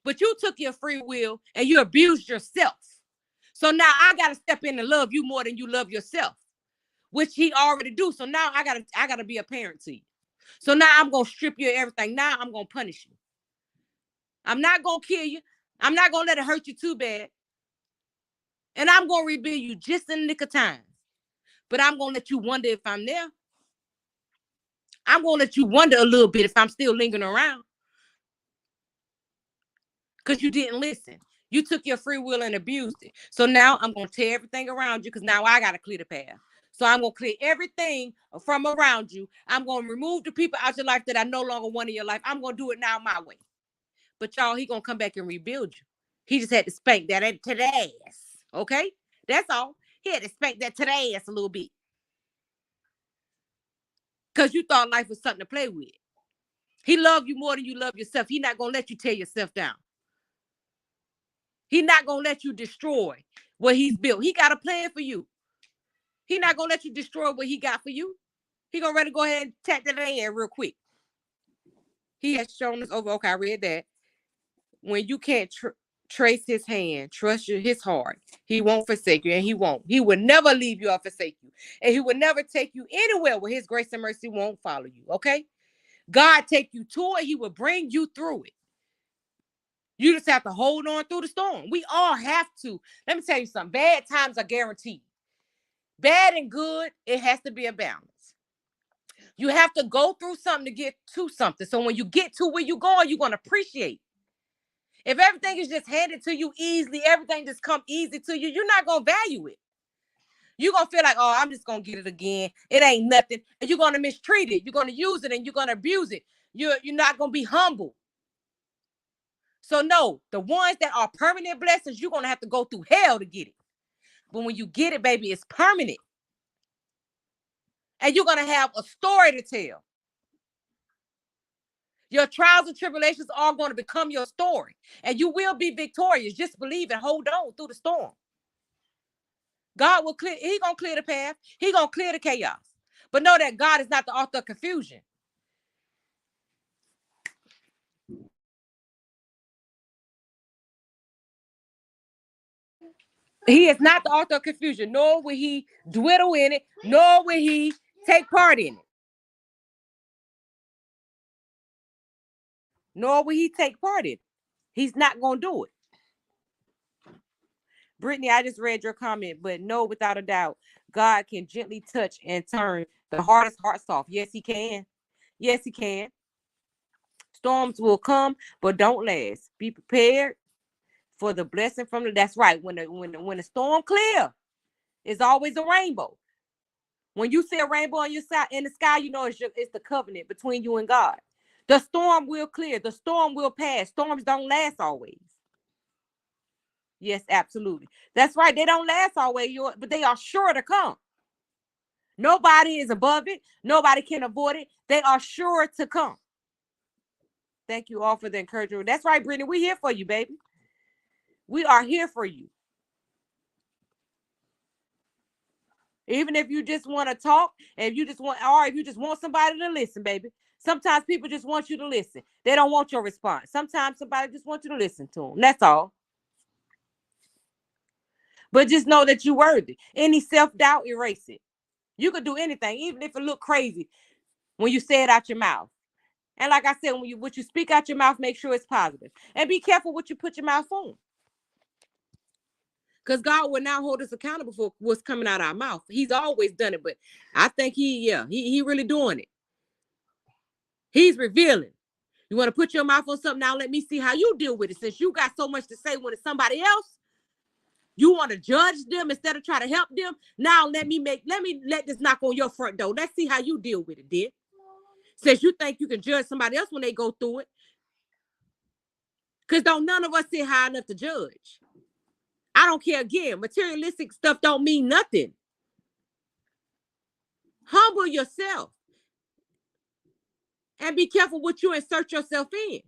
but you took your free will and you abused yourself. So now I got to step in and love you more than you love yourself, which he already do. So now I got to be a parent to you. So now I'm going to strip you of everything. Now I'm going to punish you. I'm not going to kill you. I'm not going to let it hurt you too bad. And I'm going to rebuild you just in the nick of time. But I'm going to let you wonder if I'm there. I'm going to let you wonder a little bit if I'm still lingering around. Because you didn't listen. You took your free will and abused it. So now I'm going to tear everything around you because now I got to clear the path. So I'm going to clear everything from around you. I'm going to remove the people out your life that I no longer want in your life. I'm going to do it now my way. But y'all, he going to come back and rebuild you. He just had to spank that to the ass. Okay? That's all. He had to spank that to the ass a little bit. Because you thought life was something to play with. He loved you more than you love yourself. He's not going to let you tear yourself down. He's not going to let you destroy what he's built. He got a plan for you. He's not going to let you destroy what he got for you. He's going to rather go ahead and tap that in real quick. He has shown us over. Okay, I read that. When you can't trace his hand, trust his heart, he won't forsake you, and he won't. He will never leave you or forsake you. And he will never take you anywhere where his grace and mercy won't follow you, okay? God take you to it. He will bring you through it. You just have to hold on through the storm. We all have to. Let me tell you something. Bad times are guaranteed. Bad and good, it has to be a balance. You have to go through something to get to something. So when you get to where you're going, you're going to appreciate. If everything is just handed to you easily, everything just come easy to you, you're not going to value it. You're going to feel like, oh, I'm just going to get it again. It ain't nothing. And you're going to mistreat it. You're going to use it and you're going to abuse it. You're not going to be humble. So no, the ones that are permanent blessings, you're going to have to go through hell to get it. But when you get it, baby, it's permanent. And you're going to have a story to tell. Your trials and tribulations are going to become your story. And you will be victorious. Just believe and hold on through the storm. God will clear. He's going to clear the path. He's going to clear the chaos. But know that God is not the author of confusion. He is not the author of confusion, nor will he dwindle in it, nor will he take part in it. Nor will he take part in it. He's not going to do it. Brittany, I just read your comment, but no, without a doubt, God can gently touch and turn the hardest heart soft. Yes, he can. Yes, he can. Storms will come, but don't last. Be prepared for the blessing from the. That's right. When the storm clear, it's always a rainbow. When you see a rainbow on your side in the sky, you know it's the covenant between you and God. The storm will clear. The storm will pass. Storms don't last always. Yes, absolutely. That's right. They don't last always, but they are sure to come. Nobody is above it. Nobody can avoid it. They are sure to come. Thank you all for the encouragement. That's right, Brittany. We're here for you, baby. We are here for you. Even if you just want to talk, or if you just want somebody to listen, baby. Sometimes people just want you to listen. They don't want your response. Sometimes somebody just wants you to listen to them. That's all. But just know that you're worthy. Any self-doubt, erase it. You could do anything, even if it look crazy when you say it out your mouth. And like I said, what you speak out your mouth, make sure it's positive. And be careful what you put your mouth on. Because God will now hold us accountable for what's coming out of our mouth. He's always done it, but I think he really doing it. He's revealing. You want to put your mouth on something? Now let me see how you deal with it. Since you got so much to say when it's somebody else, you want to judge them instead of try to help them. Now let me let this knock on your front door. Let's see how you deal with it, then. Since you think you can judge somebody else when they go through it. Because don't none of us sit high enough to judge. I don't care. Again, materialistic stuff don't mean nothing. Humble yourself. And be careful what you insert yourself in.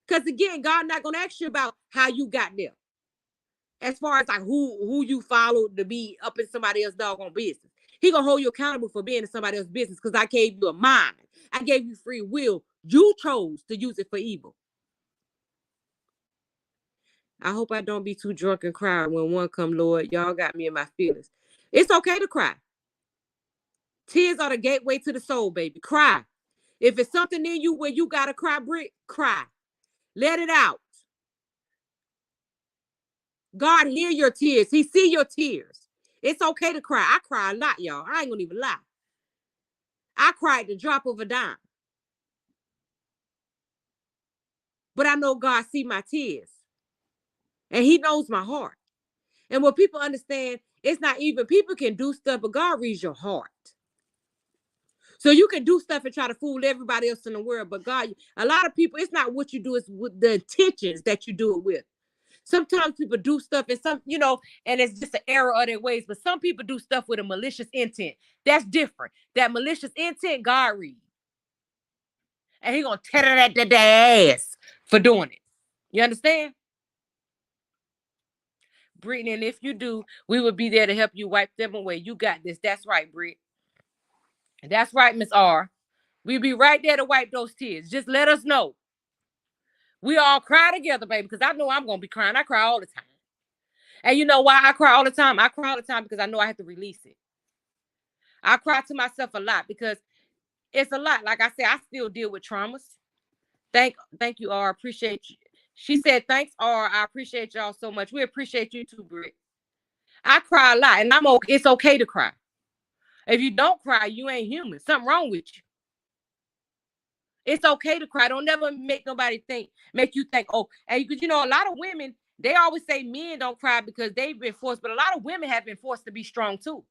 Because again, God not going to ask you about how you got there. As far as like who you followed to be up in somebody else's doggone business. He going to hold you accountable for being in somebody else's business because I gave you a mind. I gave you free will. You chose to use it for evil. I hope I don't be too drunk and cry when one come, Lord. Y'all got me in my feelings. It's okay to cry. Tears are the gateway to the soul, baby. Cry. If it's something in you where you got to cry, Britt, cry. Let it out. God hear your tears. He see your tears. It's okay to cry. I cry a lot, y'all. I ain't gonna even lie. I cried the drop of a dime. But I know God see my tears. And he knows my heart. And what people understand, it's not even, people can do stuff, but God reads your heart. So you can do stuff and try to fool everybody else in the world, but God, a lot of people, it's not what you do, it's with the intentions that you do it with. Sometimes people do stuff and some, and it's just an error of their ways, but some people do stuff with a malicious intent. That's different. That malicious intent, God reads. And he gonna tear that at their ass for doing it. You understand? Brittany, and if you do, we will be there to help you wipe them away. You got this. That's right, Britt. That's right, Miss R. We'll be right there to wipe those tears. Just let us know. We all cry together, baby, because I know I'm going to be crying. I cry all the time. And you know why I cry all the time? I cry all the time because I know I have to release it. I cry to myself a lot because it's a lot. Like I said, I still deal with traumas. Thank you, R. Appreciate you. She said, thanks, R. I appreciate y'all so much. We appreciate you too, Britt. I cry a lot, and it's okay to cry. If you don't cry, you ain't human. Something wrong with you. It's okay to cry. Don't never make you think, oh, and because a lot of women, they always say men don't cry because they've been forced, but a lot of women have been forced to be strong too.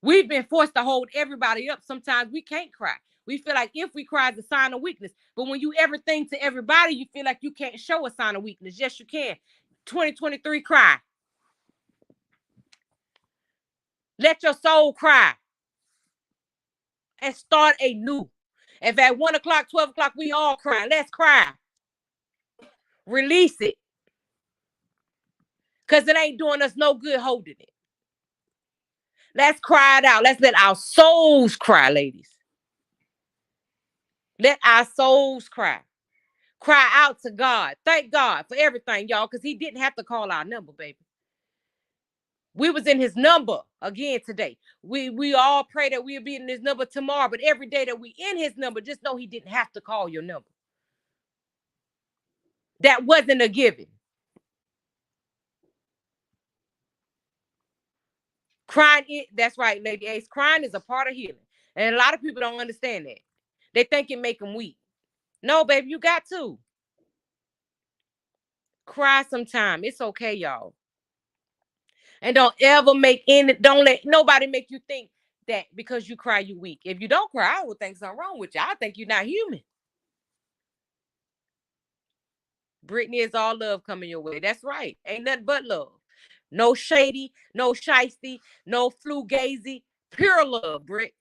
We've been forced to hold everybody up. Sometimes we can't cry. We feel like if we cry, it's a sign of weakness. But when you everything to everybody, you feel like you can't show a sign of weakness. Yes, you can. 2023, cry. Let your soul cry. And start anew. If at 1 o'clock, 12 o'clock, we all cry, let's cry. Release it. Because it ain't doing us no good holding it. Let's cry it out. Let's let our souls cry, ladies. Let our souls cry. Cry out to God. Thank God for everything, y'all, because he didn't have to call our number, baby. We was in his number again today. We all pray that we'll be in his number tomorrow, but every day that we in his number, just know he didn't have to call your number. That wasn't a given. Crying, that's right, Lady Ace. Crying is a part of healing. And a lot of people don't understand that. They think it make them weak. No, baby, you got to. Cry sometime. It's okay, y'all. And don't let nobody make you think that because you cry, you weak. If you don't cry, I would think something wrong with you. I think you're not human. Brittany, is all love coming your way. That's right. Ain't nothing but love. No shady, no shiesty, no flugazy. Pure love, Britt.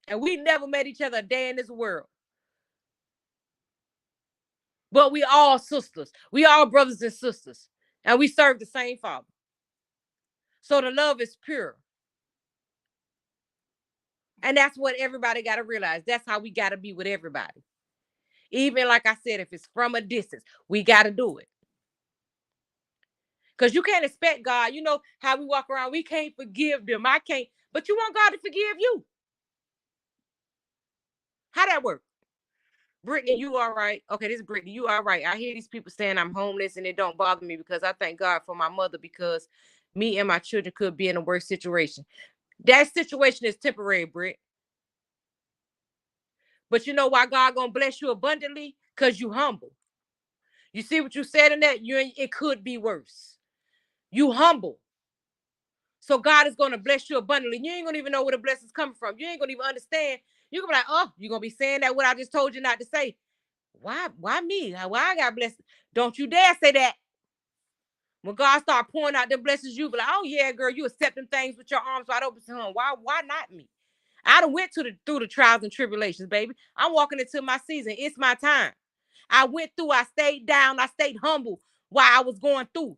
And we never met each other a day in this world. But we all sisters. We all brothers and sisters. And we serve the same Father. So the love is pure. And that's what everybody got to realize. That's how we got to be with everybody. Even like I said, if it's from a distance, we got to do it. Because you can't expect God. You know how we walk around, we can't forgive them. I can't. But you want God to forgive you. How that work? Brittany, you all right? Okay, this is Brittany. You all right? I hear these people saying I'm homeless and it don't bother me because I thank God for my mother because me and my children could be in a worse situation. That situation is temporary, Britt. But you know why God gonna bless you abundantly? Because you humble. You see what you said in that? It could be worse. You humble. So God is gonna bless you abundantly. You ain't gonna even know where the blessings coming from. You ain't gonna even understand. You're gonna be like, oh, you're gonna be saying that what I just told you not to say. Why me? Why I got blessed? Don't you dare say that. When God start pouring out the blessings, you be like, oh yeah, girl, you accepting things with your arms wide open. Why not me? I done went through the trials and tribulations, baby. I'm walking into my season. It's my time. I went through, I stayed down, I stayed humble while I was going through.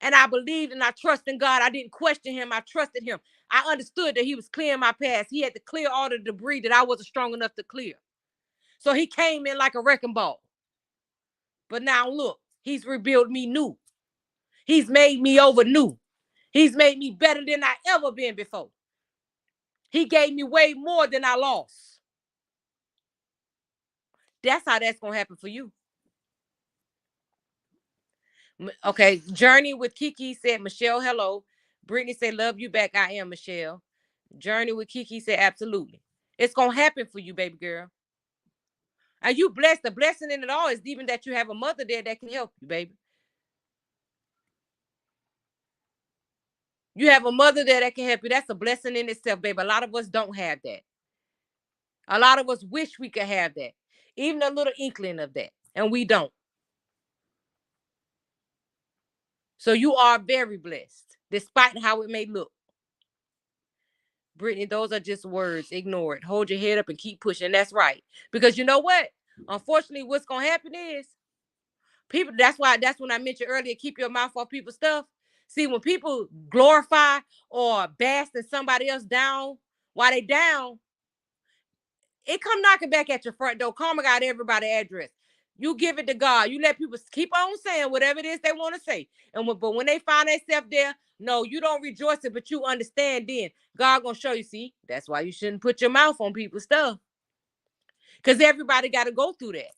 And I believed and I trusted in God. I didn't question him. I trusted him. I understood that he was clearing my past. He had to clear all the debris that I wasn't strong enough to clear. So he came in like a wrecking ball. But now look, he's rebuilt me new. He's made me over new. He's made me better than I ever been before. He gave me way more than I lost. That's how that's going to happen for you. Okay, Journey with Kiki said, Michelle, hello. Brittany said, love you back. I am Michelle. Journey with Kiki said, absolutely. It's going to happen for you, baby girl. And you blessed. The blessing in it all is even that you have a mother there that can help you, baby. You have a mother there that can help you. That's a blessing in itself, baby. A lot of us don't have that. A lot of us wish we could have that. Even a little inkling of that. And we don't. So you are very blessed, despite how it may look. Brittany, those are just words. Ignore it. Hold your head up and keep pushing. That's right. Because you know what? Unfortunately, what's going to happen is people, that's when I mentioned earlier, keep your mouth off people's stuff. See, when people glorify or bash somebody else down while they down, it come knocking back at your front door. Karma got everybody's address. You give it to God. You let people keep on saying whatever it is they want to say. But when they find themselves there, no, you don't rejoice it, but you understand then. God gonna show you, see, that's why you shouldn't put your mouth on people's stuff. Because everybody got to go through that.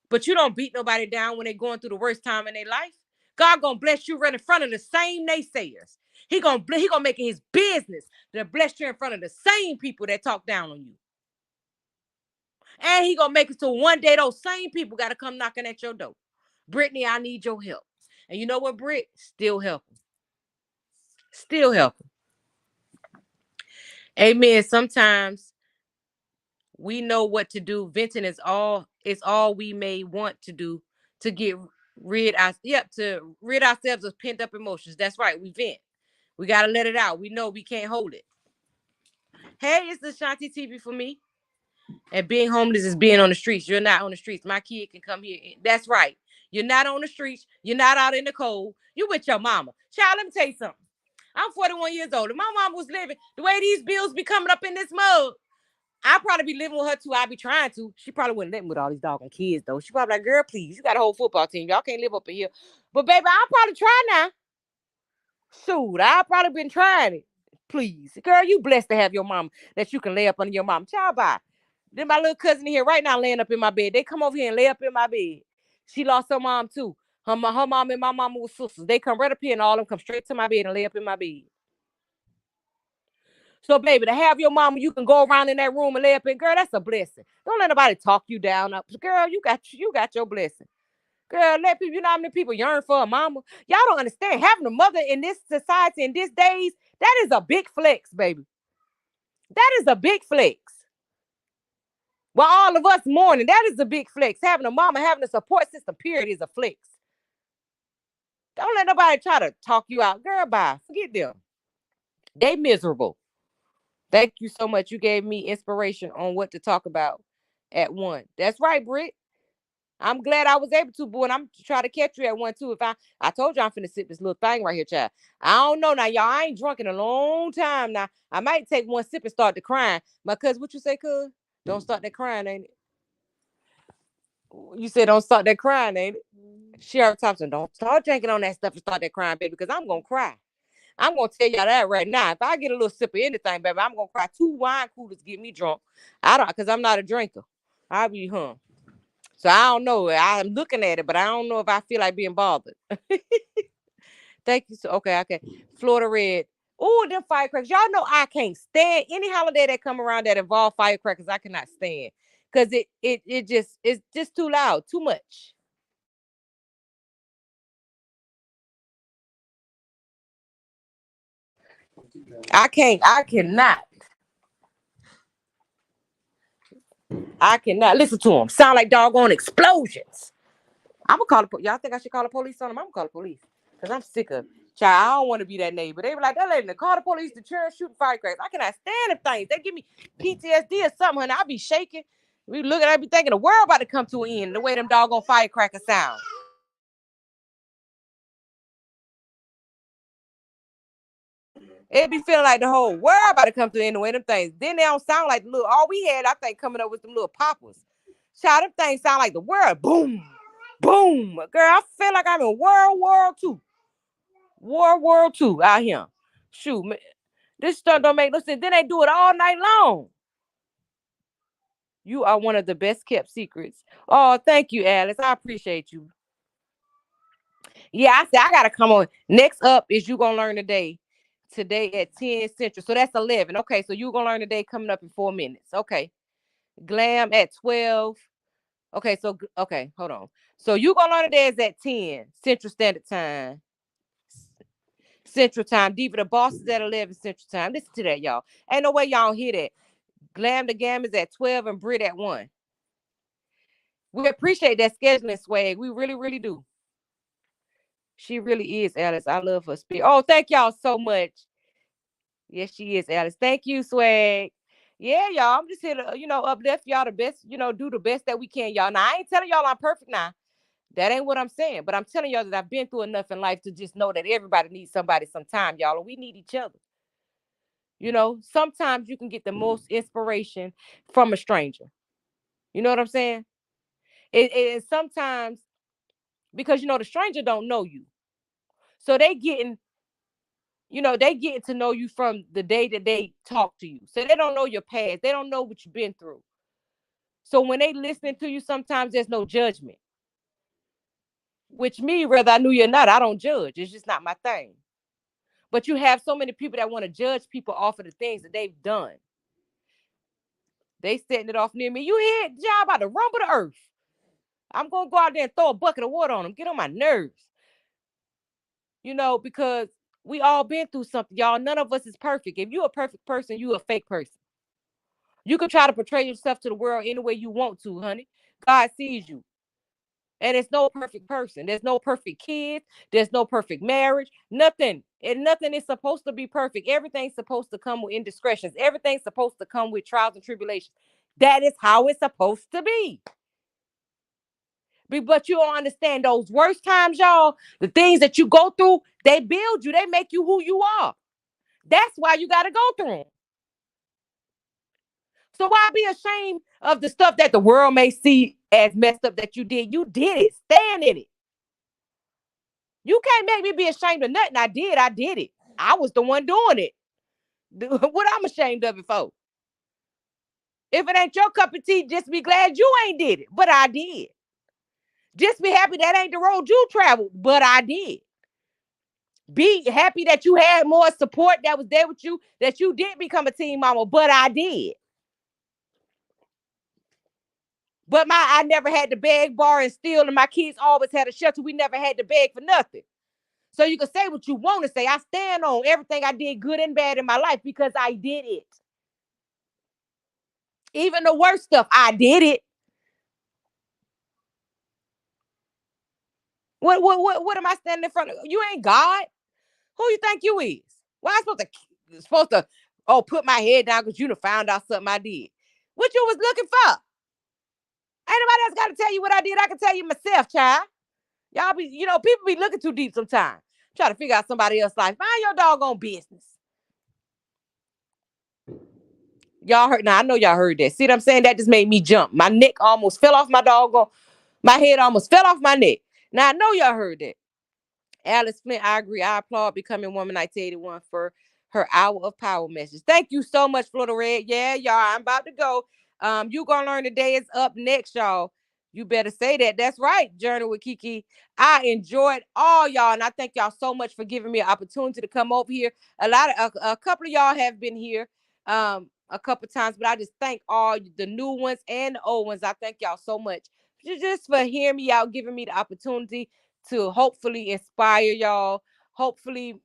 But you don't beat nobody down when they're going through the worst time in their life. God gonna bless you right in front of the same naysayers. He gonna make it his business to bless you in front of the same people that talk down on you. And he gonna make it so one day those same people got to come knocking at your door. Brittany, I need your help. And you know what, Britt? Still helping. Still helping. Amen. Sometimes we know what to do. Venting is all we may want to do to get rid ourselves of pent up emotions. That's right. We vent. We gotta let it out. We know we can't hold it. Hey, it's the Shanti TV for me. And being homeless is being on the streets. You're not on the streets. My kid can come here. That's right. You're not on the streets. You're not out in the cold. You with your mama. Child, let me tell you something. I'm 41 years old. If my mom was living the way these bills be coming up in this mug, I'd probably be living with her too. I'd be trying to. She probably wouldn't let me with all these doggone kids, though. She probably like, girl, please, you got a whole football team. Y'all can't live up in here. But, baby, I'll probably try now. Shoot, I've probably been trying it. Please. Girl, you blessed to have your mom that you can lay up under your mom. Child, bye. Then my little cousin here right now laying up in my bed. They come over here and lay up in my bed. She lost her mom, too. Her mom and my mama were sisters. They come right up here and all of them come straight to my bed and lay up in my bed. So, baby, to have your mama, you can go around in that room and lay up in. Girl, that's a blessing. Don't let nobody talk you down. Girl, you got your blessing. Girl, let people, you know how many people yearn for a mama? Y'all don't understand. Having a mother in this society, in these days, that is a big flex, baby. That is a big flex. While all of us mourning, that is a big flex. Having a mama, having a support system, period, is a flex. Don't let nobody try to talk you out. Girl, bye. Forget them. They miserable. Thank you so much. You gave me inspiration on what to talk about at 1. That's right, Britt. I'm glad I was able to, boy, and I'm trying to catch you at 1 too. If I told you I'm finna sip this little thing right here, child. I don't know now, y'all. I ain't drunk in a long time now. I might take 1 sip and start to crying. My cuz, what you say, cuz? Don't start that crying, ain't it? You said don't start that crying, ain't it? Sheriff Thompson, don't start drinking on that stuff and start that crying, baby, because I'm gonna cry. I'm gonna tell y'all that right now. If I get a little sip of anything, baby, I'm gonna cry. 2 wine coolers get me drunk. Because I'm not a drinker. I'll be So I don't know. I'm looking at it, but I don't know if I feel like being bothered. Thank you. Okay. Florida Red. Oh, them firecrackers. Y'all know I can't stand any holiday that come around that involve firecrackers. I cannot stand. Cause it's just too loud, too much. I cannot. I cannot listen to them. Sound like doggone explosions. I'm gonna call the y'all think I should call the police on them? I'm gonna call the police. Cause I'm sick of child. I don't want to be that neighbor. They were like, that lady, call the police to church shooting firecrackers. I cannot stand them things. They give me PTSD or something, honey. I be shaking. We look at I be thinking the world about to come to an end. The way them doggone firecrackers sound. It be feeling like the whole world about to come to the end the way them things. Then they don't sound like the little all we had, I think, coming up with them little poppers. Child, them things sound like the world. Boom, boom. Girl, I feel like I'm in World War II. World War II out here. Shoot, man, this stuff don't make no sense. Then they do it all night long. You are one of the best kept secrets. Oh, thank you, Alice. I appreciate you. Yeah, I said I gotta come on. Next up is you gonna learn today. Today at 10 Central. So that's 11. Okay, so you're gonna learn today coming up in 4 minutes. Okay. Glam at 12. Okay, so okay, hold on. So you gonna learn today is at 10 Central Standard Time. Central Time. Diva the boss is at 11 Central Time. Listen to that, y'all. Ain't no way y'all don't hear that. Glam the Gam is at 12 and Brit at 1. We appreciate that scheduling swag. We really, really do. She really is, Alice. I love her spirit. Oh, thank y'all so much. Yes, she is, Alice. Thank you, swag. Yeah, y'all. I'm just here to, uplift y'all the best, do the best that we can, y'all. Now, I ain't telling y'all I'm perfect now. That ain't what I'm saying. But I'm telling y'all that I've been through enough in life to just know that everybody needs somebody sometime, y'all. And we need each other. Sometimes you can get the most inspiration from a stranger. You know what I'm saying? It sometimes because the stranger don't know you. So they getting to know you from the day that they talk to you. So they don't know your past. They don't know what you've been through. So when they listening to you, sometimes there's no judgment. Which me, whether I knew you or not, I don't judge. It's just not my thing. But you have so many people that want to judge people off of the things that they've done. They setting it off near me. You hear y'all about to rumble the earth. I'm gonna go out there and throw a bucket of water on them. Get on my nerves. Because we all been through something, y'all. None of us is perfect. If you're a perfect person, you a fake person. You can try to portray yourself to the world any way you want to, honey. God sees you. And it's no perfect person. There's no perfect kid. There's no perfect marriage. Nothing. And nothing is supposed to be perfect. Everything's supposed to come with indiscretions. Everything's supposed to come with trials and tribulations. That is how it's supposed to be. But you don't understand those worst times, y'all. The things that you go through, they build you. They make you who you are. That's why you got to go through them. So why be ashamed of the stuff that the world may see as messed up that you did? You did it. Stand in it. You can't make me be ashamed of nothing I did. I did it. I was the one doing it. What I'm ashamed of it for? If it ain't your cup of tea, just be glad you ain't did it. But I did. Just be happy that ain't the road you traveled. But I did. Be happy that you had more support that was there with you, that you did become a teen mama. But I did. But I never had to beg, borrow, and steal, and my kids always had a shelter. We never had to beg for nothing. So you can say what you want to say. I stand on everything I did, good and bad, in my life because I did it. Even the worst stuff, I did it. What am I standing in front of? You ain't God. Who you think you is? Why I supposed to put my head down because you done found out something I did? What you was looking for? Ain't nobody else got to tell you what I did. I can tell you myself, child. Y'all people be looking too deep sometimes. Try to figure out somebody else's life. Mind your doggone business. Y'all heard now. I know y'all heard that. See what I'm saying? That just made me jump. My neck almost fell off my doggone. My head almost fell off my neck. Now I know y'all heard that. Alice Flint, I agree. I applaud Becoming Woman 1981 for her hour of power message. Thank you so much, Florida Red. Yeah, y'all. I'm about to go. You gonna learn today is up next, y'all. You better say that. That's right, Journey with Kiki. I enjoyed all y'all, and I thank y'all so much for giving me an opportunity to come over here. A couple of y'all have been here a couple times, but I just thank all the new ones and the old ones. I thank y'all so much just for hearing me out, giving me the opportunity to hopefully inspire y'all. Hopefully,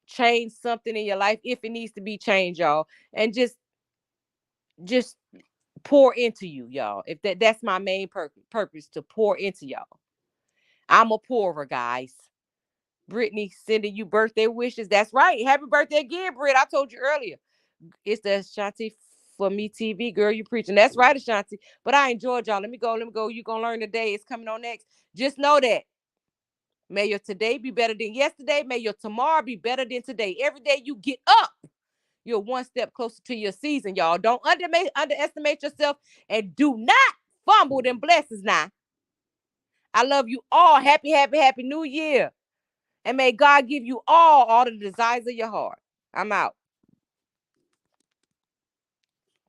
change something in your life if it needs to be changed, y'all, and just pour into you, y'all. If that's my main purpose, to pour into y'all. I'm a pourer, guys. Brittany sending you birthday wishes. That's right. Happy birthday again, Britt. I told you earlier. It's the Ashanti for Me TV, girl. You preaching. That's right, Ashanti. But I enjoyed y'all. Let me go. You gonna learn today. It's coming on next. Just know that. May your today be better than yesterday. May your tomorrow be better than today. Every day you get up, you're one step closer to your season, y'all. Don't underestimate yourself, and do not fumble them blessings now. I love you all. Happy New Year. And may God give you all the desires of your heart. I'm out.